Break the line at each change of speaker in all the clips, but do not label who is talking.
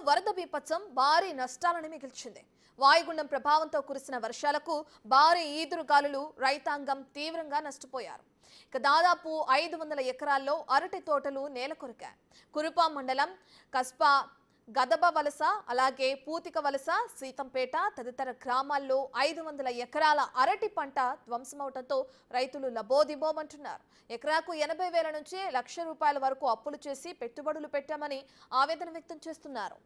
వరద బీభత్సం భారీ నష్టాలను మిగిల్చింది. వాయుగుండం ప్రభావంతో కురిసిన వర్షాలకు భారీ ఈదురుగాలులు రైతాంగం తీవ్రంగా నష్టపోయారు. ఇక దాదాపు 500 ఎకరాల్లో అరటి తోటలు నేలకొరికాయి. కురుపాం మండలం కస్బా గదబ వలస, అలాగే పూతిక వలస, సీతంపేట తదితర గ్రామాల్లో 500 ఎకరాల అరటి పంట ధ్వంసమవడంతో రైతులు లబోదిబోమంటున్నారు. ఎకరాకు 80,000 నుంచి ₹1,00,000 వరకు అప్పులు చేసి పెట్టుబడులు పెట్టామని ఆవేదన వ్యక్తం చేస్తున్నారు.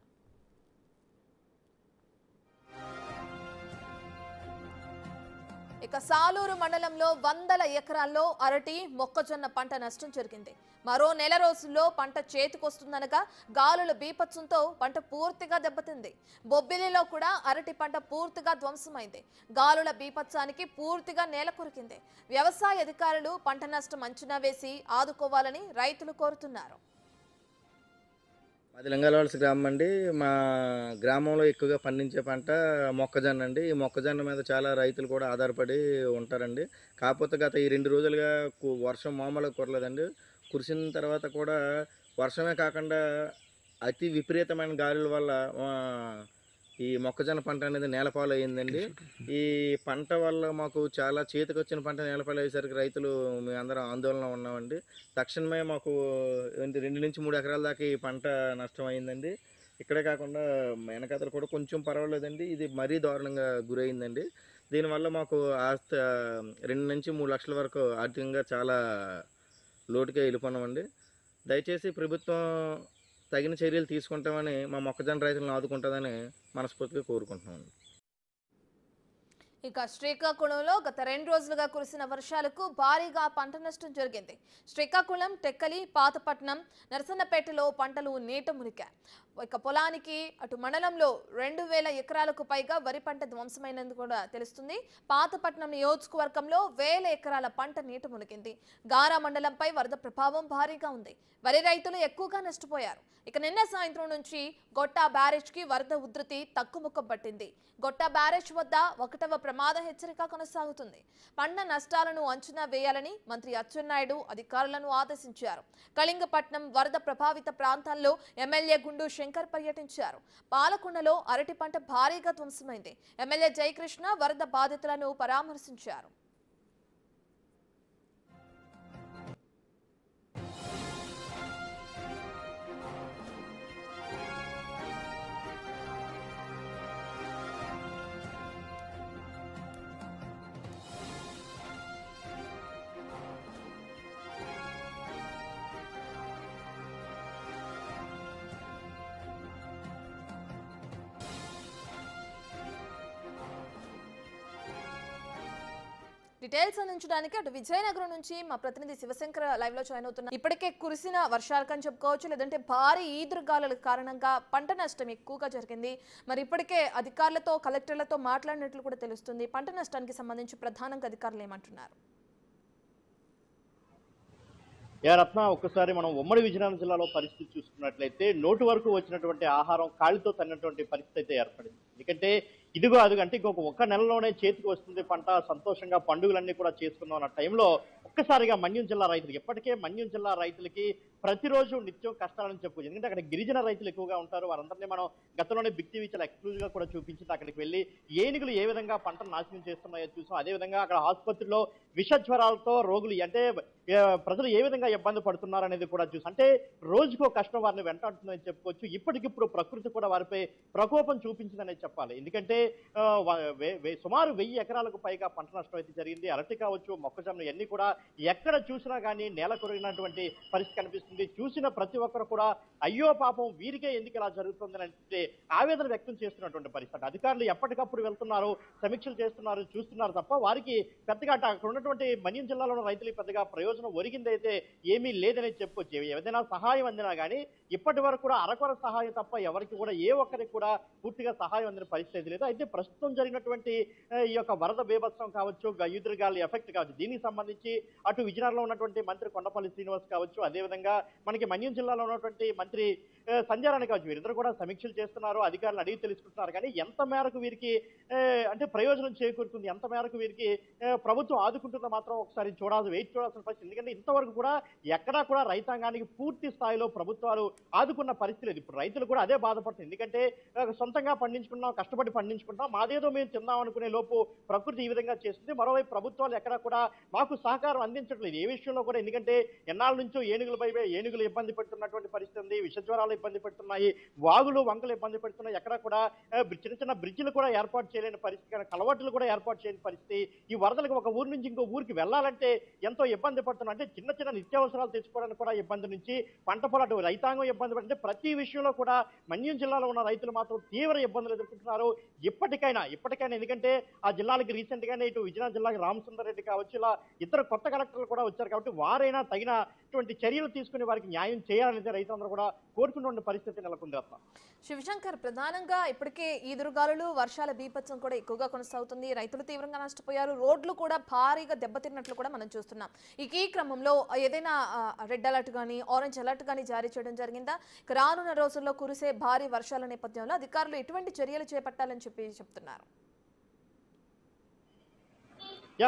ఇక సాలూరు మండలంలో 100 ఎకరాల్లో అరటి, మొక్కజొన్న పంట నష్టం జరిగింది. మరో నెల రోజుల్లో పంట చేతికొస్తుందనగా గాలుల బీభత్సంతో పంట పూర్తిగా దెబ్బతింది. బొబ్బిలిలో కూడా అరటి పంట పూర్తిగా ధ్వంసమైంది. గాలుల బీభత్సానికి పూర్తిగా నేల కొరికింది. వ్యవసాయ అధికారులు పంట నష్టం అంచనా వేసి ఆదుకోవాలని రైతులు కోరుతున్నారు.
మాది లింగాలవలస గ్రామం అండి. మా గ్రామంలో ఎక్కువగా పండించే పంట మొక్కజొన్న అండి. ఈ మొక్కజొన్న మీద చాలా రైతులు కూడా ఆధారపడి ఉంటారండి. కాకపోతే గత ఈ 2 రోజులుగా వర్షం మామూలుగా కురలేదండి. కురిసిన తర్వాత కూడా వర్షమే కాకుండా అతి విపరీతమైన గాలుల వల్ల ఈ మొక్కజొన్న పంట అనేది నేలపాలు అయ్యిందండి. ఈ పంట వల్ల మాకు చాలా చేతికొచ్చిన పంట నేలపాలు అయ్యేసరికి రైతులు మేమందరం ఆందోళన ఉన్నామండి. తక్షణమే మాకు 2 నుంచి 3 ఎకరాల దాకా ఈ పంట నష్టం అయిందండి. ఇక్కడే కాకుండా వెనకాతలు కూడా కొంచెం పర్వాలేదండి. ఇది మరీ దారుణంగా గురైందండి. దీనివల్ల మాకు 2 నుంచి 3 లక్షల వరకు ఆర్థికంగా చాలా లోటుగా వెళ్ళిపోన్నామండి. దయచేసి ప్రభుత్వం తగిన చర్యలు తీసుకుంటామని మా మొక్కజొన్న రైతులను ఆదుకుంటుందని మనస్ఫూర్తిగా కోరుకుంటున్నామండి.
ఇక శ్రీకాకుళంలో గత 2 రోజులుగా కురిసిన వర్షాలకు భారీగా పంట నష్టం జరిగింది. శ్రీకాకుళం, టెక్కలి, పాతపట్నం, నరసన్నపేటలో పంటలు నీట మునిగాయి. ఇక పొలానికి అటు మండలంలో 2,000 ఎకరాలకు పైగా వరి పంట ధ్వంసమైనందుకు కూడా తెలుస్తుంది. పాతపట్నం నియోజకవర్గంలో 1,000 ఎకరాల పంట నీట మునిగింది. గారా మండలంపై వరద ప్రభావం భారీగా ఉంది. వరి రైతులు ఎక్కువగా నష్టపోయారు. ఇక నిన్న సాయంత్రం నుంచి గొట్టా బ్యారేజ్కి వరద ఉధృతి తక్కుముఖం పట్టింది. గొట్టా బ్యారేజ్ వద్ద 1వ ప్రమాద హెచ్చరిక కొనసాగుతుంది. పంట నష్టాలను అంచనా వేయాలని మంత్రి అచ్చెన్నాయుడు అధికారులను ఆదేశించారు. కళింగపట్నం వరద ప్రభావిత ప్రాంతాల్లో ఎమ్మెల్యే గుండు శంకర్ పర్యటించారు. పాలకొండలో అరటి పంట భారీగా ధ్వంసమైంది. ఎమ్మెల్యే జయకృష్ణ వరద బాధితులను పరామర్శించారు. డీటెయిల్స్ అందించడానికి అటు విజయనగరం నుంచి మా ప్రతినిధి శివశంకర్ లైవ్ లో జాయిన్ అవుతున్నారు. ఇప్పటికే కురిసిన వర్షాలకని చెప్పుకోవచ్చు, లేదంటే భారీ ఈదురుగాలుల కారణంగా పంట నష్టం ఎక్కువగా జరిగింది. మరి ఇప్పటికే అధికారులతో, కలెక్టర్లతో మాట్లాడినట్లు కూడా తెలుస్తుంది. పంట నష్టానికి సంబంధించి ప్రధానంగా అధికారులు ఏమంటున్నారు?
రత్న, ఒక్కసారి మనం ఉమ్మడి విజయనగరం జిల్లాలో పరిస్థితి చూసుకున్నట్లయితే నోటు వరకు వచ్చినటువంటి ఆహారం కాళ్ళతో తన్నటువంటి పరిస్థితి అయితే ఏర్పడింది. ఎందుకంటే ఇదిగో అదిగో అంటే ఇంకొక నెలలోనే చేతికి వస్తుంది పంట, సంతోషంగా పండుగలన్నీ కూడా చేసుకుందాం అన్న టైంలో ఒక్కసారిగా మన్యం జిల్లా రైతులకి, ఇప్పటికే మన్యం జిల్లా రైతులకి ప్రతిరోజు నిత్యం కష్టాలని చెప్పుకోవచ్చు. ఎందుకంటే అక్కడ గిరిజన రైతులు ఎక్కువగా ఉంటారు. వారందరినీ మనం గతంలోనే బిగ్ టీవీ చాలా ఎక్స్క్లూజివ్ గా కూడా చూపించింది. అక్కడికి వెళ్ళి ఏనుగులు ఏ విధంగా పంటను నాశనం చేస్తున్నాయో చూసాం. అదేవిధంగా అక్కడ ఆసుపత్రిలో విష జ్వరాలతో రోగులు అంటే ప్రజలు ఏ విధంగా ఇబ్బంది పడుతున్నారు అనేది కూడా చూసాం. అంటే రోజుకో కష్టం వారిని వెంటాడుతుందని చెప్పుకోవచ్చు. ఇప్పటికిప్పుడు ప్రకృతి కూడా వారిపై ప్రకోపం చూపించిందనే చెప్పాలి. ఎందుకంటే సుమారు 1000 ఎకరాలకు పైగా పంట నష్టం అయితే జరిగింది. అరటి కావచ్చు, మొక్కజొన్న ఇవన్నీ కూడా ఎక్కడ చూసినా కానీ నేల కొరిగినటువంటి పరిస్థితి కనిపిస్తుంది. చూసిన ప్రతి ఒక్కరు కూడా అయ్యో పాపం వీరికే ఎందుకు ఇలా జరుగుతుందని అంటే ఆవేదన వ్యక్తం చేస్తున్నటువంటి పరిస్థితి. అధికారులు ఎప్పటికప్పుడు వెళ్తున్నారు, సమీక్షలు చేస్తున్నారు, చూస్తున్నారు తప్ప వారికి పెద్దగా అక్కడ ఉన్నటువంటి మన్యం జిల్లాలో రైతులకు పెద్దగా ప్రయోజనం ఒరిగిందైతే ఏమీ లేదని చెప్పుకోవచ్చు. ఏదైనా సహాయం అందినా కానీ ఇప్పటి వరకు కూడా అరకొర సహాయం తప్ప ఎవరికి కూడా ఏ ఒక్కరికి కూడా పూర్తిగా సహాయం అందిన పరిస్థితి లేదు. అయితే ప్రస్తుతం జరిగినటువంటి ఈ యొక్క వరద బీభత్సం కావచ్చు, ఈదురుగాలి ఎఫెక్ట్ కావచ్చు, దీనికి సంబంధించి అటు విజయనగరంలో ఉన్నటువంటి మంత్రి కొండపల్లి శ్రీనివాస్ కావచ్చు, అదేవిధంగా మనకి మన్యం జిల్లాలో ఉన్నటువంటి మంత్రి సంజయ్ కావచ్చు వీరిద్దరు కూడా సమీక్షలు చేస్తున్నారు, అధికారులు అడిగి తెలుసుకుంటున్నారు. కానీ ఎంత మేరకు వీరికి అంటే ప్రయోజనం చేకూరుతుంది, ఎంత మేరకు వీరికి ప్రభుత్వం ఆదుకుంటుందో మాత్రం ఒకసారి వెయిట్ చూడాల్సిన పరిస్థితి. ఎందుకంటే ఇంతవరకు కూడా ఎక్కడా కూడా రైతాంగానికి పూర్తి స్థాయిలో ప్రభుత్వాలు ఆదుకున్న పరిస్థితి లేదు. ఇప్పుడు రైతులు కూడా అదే బాధపడుతుంది. ఎందుకంటే సొంతంగా పండించుకున్నాం, కష్టపడి పండించుకుంటాం, మాదేదో మేము తిందాం అనుకునే లోపు ప్రకృతి ఈ విధంగా చేస్తుంది. మరోవైపు ప్రభుత్వాలు ఎక్కడా కూడా మాకు సహకారం అందించట్లేదు ఏ విషయంలో కూడా. ఎందుకంటే ఎన్నాళ్ళ నుంచో ఏనుగులు ఇబ్బంది పెడుతున్నటువంటి పరిస్థితి ఉంది, విషజ్వరాలు ఇబ్బంది పెడుతున్నాయి, వాగులు వంకలు ఇబ్బంది పెడుతున్నాయి. ఎక్కడ కూడా చిన్న చిన్న బ్రిడ్జిలు కూడా ఏర్పాటు చేయలేని పరిస్థితి, కలవట్లు కూడా ఏర్పాటు చేయని పరిస్థితి. ఈ వరదలకు ఒక ఊరు నుంచి ఇంకో ఊరికి వెళ్ళాలంటే ఎంతో ఇబ్బంది పడుతున్నాం. అంటే చిన్న చిన్న నిత్యావసరాలు తెచ్చుకోవడానికి కూడా ఇబ్బంది నుంచి పంట పొలాలు రైతాంగం ఇబ్బంది పడుతుంది. ప్రతి విషయంలో కూడా మన్యం జిల్లాలో ఉన్న రైతులు మాత్రం తీవ్ర ఇబ్బందులు ఎదుర్కొంటున్నారు. ఇప్పటికైనా ఎందుకంటే ఆ జిల్లాలకి రీసెంట్ గానే ఇటు విజయనగరం జిల్లాకి రామసుందర్ రెడ్డి కావచ్చు, ఇలా ఇతర కొత్త కలెక్టర్లు కూడా వచ్చారు. కాబట్టి వారైనా తగినటువంటి చర్యలు తీసుకుని వారికి న్యాయం చేయాలనేది రైతులందరూ కూడా కోరుకున్న పరిస్థితి నెలకొంది.
శివశంకర్, ప్రధానంగా ఇప్పటికే ఈదురుగాలులు వర్షాల బీభత్సం కూడా ఎక్కువగా కొనసాగుతుంది, రైతులు తీవ్రంగా నష్టపోయారు, రోడ్లు కూడా భారీగా దెబ్బతిన్నట్లు కూడా మనం చూస్తున్నాం. ఈ క్రమంలో ఏదైనా రెడ్ అలర్ట్ కానీ ఆరెంజ్ అలర్ట్ కానీ జారీ చేయడం జరిగిందా? రానున్న రోజుల్లో కురిసే భారీ వర్షాల నేపథ్యంలో అధికారులు ఎటువంటి చర్యలు చేపట్టాలని చెప్తున్నారు?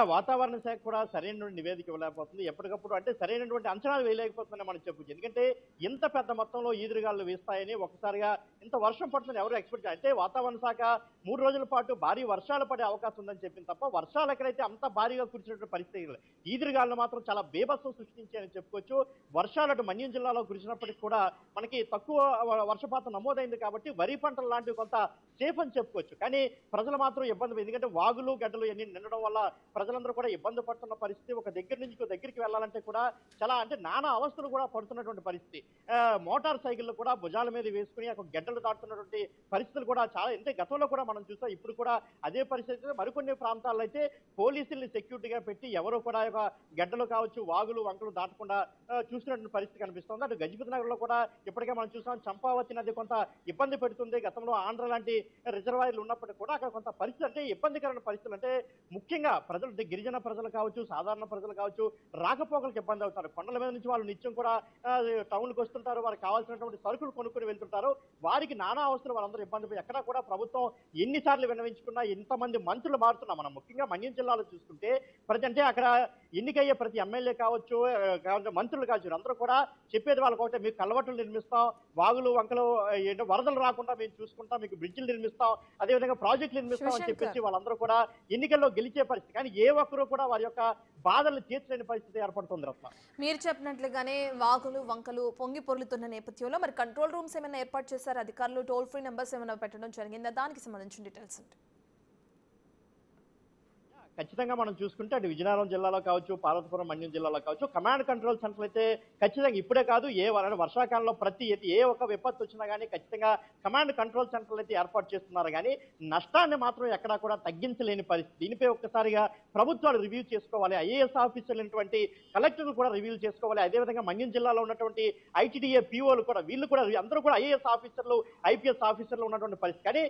వాతావరణ శాఖ కూడా సరైన నివేదిక ఇవ్వలేకపోతుంది. ఎప్పటికప్పుడు అంటే సరైనటువంటి అంచనాలు వేయలేకపోతుందని మనం చెప్పొచ్చు. ఎందుకంటే ఇంత పెద్ద మొత్తంలో ఈదురుగాలు వేస్తాయని ఒకసారిగా ఇంత వర్షం పడుతుందని ఎవరు ఎక్స్పెక్ట్ అంటే వాతావరణ శాఖ 3 రోజుల పాటు భారీ వర్షాలు పడే అవకాశం ఉందని చెప్పింది తప్ప వర్షాలు ఎక్కడైతే అంత భారీగా కురిసినటువంటి పరిస్థితి ఈదురుగాలు మాత్రం చాలా బేభత్సం సృష్టించాయని చెప్పుకోవచ్చు. వర్షాలు అటు మన్యం జిల్లాలో కురిసినప్పటికీ కూడా మనకి తక్కువ వర్షపాతం నమోదైంది కాబట్టి వరి పంటలు లాంటివి కొంత సేఫ్ అని చెప్పుకోవచ్చు. కానీ ప్రజలు మాత్రం ఇబ్బంది, ఎందుకంటే వాగులు గడ్డలు ఇవన్నీ నిండడం వల్ల ప్రజలందరూ కూడా ఇబ్బంది పడుతున్న పరిస్థితి. ఒక దగ్గర నుంచి ఇంకో దగ్గరికి వెళ్ళాలంటే కూడా చాలా అంటే నానా అవస్థలు కూడా పడుతున్నటువంటి పరిస్థితి. మోటార్ సైకిళ్ళు కూడా భుజాల మీద వేసుకుని ఒక గడ్డలు దాటుతున్నటువంటి పరిస్థితులు కూడా చాలా అంటే గతంలో కూడా మనం చూస్తాం. ఇప్పుడు కూడా అదే పరిస్థితి. మరికొన్ని ప్రాంతాల్లో అయితే పోలీసుల్ని సెక్యూరిటీగా పెట్టి ఎవరు కూడా ఒక గడ్డలు కావచ్చు వాగులు వంకలు దాటకుండా చూసినటువంటి పరిస్థితి కనిపిస్తుంది. అటు గజపతి నగర్లో కూడా ఇప్పటికే మనం చూసాం చంపావతి నది కొంత ఇబ్బంది పెడుతుంది. గతంలో ఆంధ్ర లాంటి రిజర్వాయర్లు ఉన్నప్పటికీ కూడా అక్కడ కొంత పరిస్థితి అంటే ఇబ్బందికరమైన పరిస్థితులు అంటే ముఖ్యంగా ప్రజలు గిరిజన ప్రజలు కావచ్చు, సాధారణ ప్రజలు కావచ్చు, రాకపోకలకు ఇబ్బంది అవుతారు. కొండల మీద నుంచి వాళ్ళు నిత్యం కూడా టౌన్కి వస్తుంటారు, వారికి కావాల్సినటువంటి సరుకులు కొనుక్కుని వెళ్తుంటారు. వారికి నానా అవసరం వాళ్ళందరూ ఇబ్బంది. ఎక్కడా కూడా ప్రభుత్వం ఎన్నిసార్లు విన్నవించుకున్నా ఎంతమంది మంత్రులు మారుతున్నాం. మనం ముఖ్యంగా మన్యం జిల్లాలో చూసుకుంటే అంటే అక్కడ ఎన్నికయ్యే ప్రతి ఎమ్మెల్యే కావచ్చు, మంత్రులు కావచ్చు, అందరూ కూడా చెప్పేది వాళ్ళకి ఒకటే, మీకు కలవట్లు నిర్మిస్తాం, వాగులు వంకలు వరదలు రాకుండా మేము చూసుకుంటాం, మీకు బ్రిడ్జిలు నిర్మిస్తాం, అదేవిధంగా ప్రాజెక్టులు నిర్మిస్తాం అని చెప్పేసి వాళ్ళందరూ కూడా ఎన్నికల్లో గెలిచే పరిస్థితి. కానీ ఏ ఒక్కరూ కూడా వారి యొక్క బాధలు తీర్చలేని పరిస్థితి ఏర్పడుతుంది. రత్న,
మీరు చెప్పినట్లుగానే వాగులు వంకలు పొంగి పొర్లుతున్న నేపథ్యంలో మరి కంట్రోల్ రూమ్స్ ఏమైనా ఏర్పాటు చేశారు అధికారులు? టోల్ ఫ్రీ నెంబర్స్ ఏమైనా పెట్టడం జరిగిందా? దానికి సంబంధించిన డీటెయిల్స్ ఉంటాయి.
ఖచ్చితంగా మనం చూసుకుంటే అటు విజయనగరం జిల్లాలో కావచ్చు, పార్వతీపురం మన్యం జిల్లాలో కావచ్చు, కమాండ్ కంట్రోల్ సెంటర్లు అయితే ఖచ్చితంగా ఇప్పుడే కాదు వర్షాకాలంలో ఏ ఒక్క విపత్తు వచ్చినా కానీ ఖచ్చితంగా కమాండ్ కంట్రోల్ సెంటర్లు అయితే ఏర్పాటు చేస్తున్నారు. కానీ నష్టాన్ని మాత్రం ఎక్కడా కూడా తగ్గించలేని పరిస్థితి. దీనిపై ఒక్కసారిగా ప్రభుత్వాలు రివ్యూ చేసుకోవాలి. ఐఏఎస్ ఆఫీసర్లు కలెక్టర్లు కూడా రివ్యూ చేసుకోవాలి. అదేవిధంగా మన్యం జిల్లాలో ఉన్నటువంటి ఐటీడీఏ పీఓలు కూడా అందరూ కూడా ఐఏఎస్ ఆఫీసర్లు ఐపీఎస్ ఆఫీసర్లు ఉన్నటువంటి పరిస్థితి. కానీ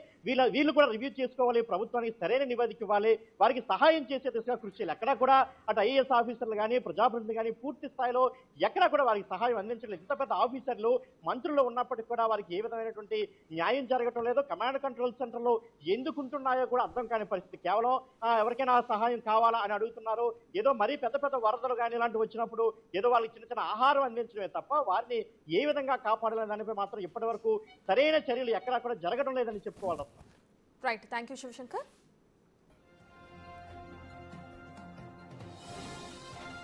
వీళ్ళు కూడా రివ్యూ చేసుకోవాలి. ప్రభుత్వానికి సరైన నివేదిక ఇవ్వాలి. వారికి సహాయం చేసే దిశగా కృషి చేయాలి. ఎక్కడా కూడా అటు ఐఏఎస్ ఆఫీసర్లు కానీ ప్రజాప్రతినిధులు కానీ పూర్తి స్థాయిలో ఎక్కడా కూడా వారికి సహాయం అందించలేదు. ఇంత పెద్ద ఆఫీసర్లు మంత్రులు ఉన్నప్పటికీ కూడా వారికి ఏ విధమైనటువంటి న్యాయం జరగటం లేదో, కమాండ్ కంట్రోల్ సెంటర్లు ఎందుకు ఉంటున్నాయో కూడా అర్థం కాని పరిస్థితి. కేవలం ఎవరికైనా సహాయం కావాలా అని అడుగుతున్నారు. ఏదో మరీ పెద్ద వరదలు కానీ ఇలాంటివి వచ్చినప్పుడు ఏదో వాళ్ళకి చిన్న చిన్న ఆహారం అందించడమే తప్ప వారిని ఏ విధంగా కాపాడాలని దానిపై మాత్రం ఇప్పటి వరకు సరైన చర్యలు ఎక్కడా కూడా జరగడం లేదని చెప్పుకోవాలి.
Right, thank you Shivshankar.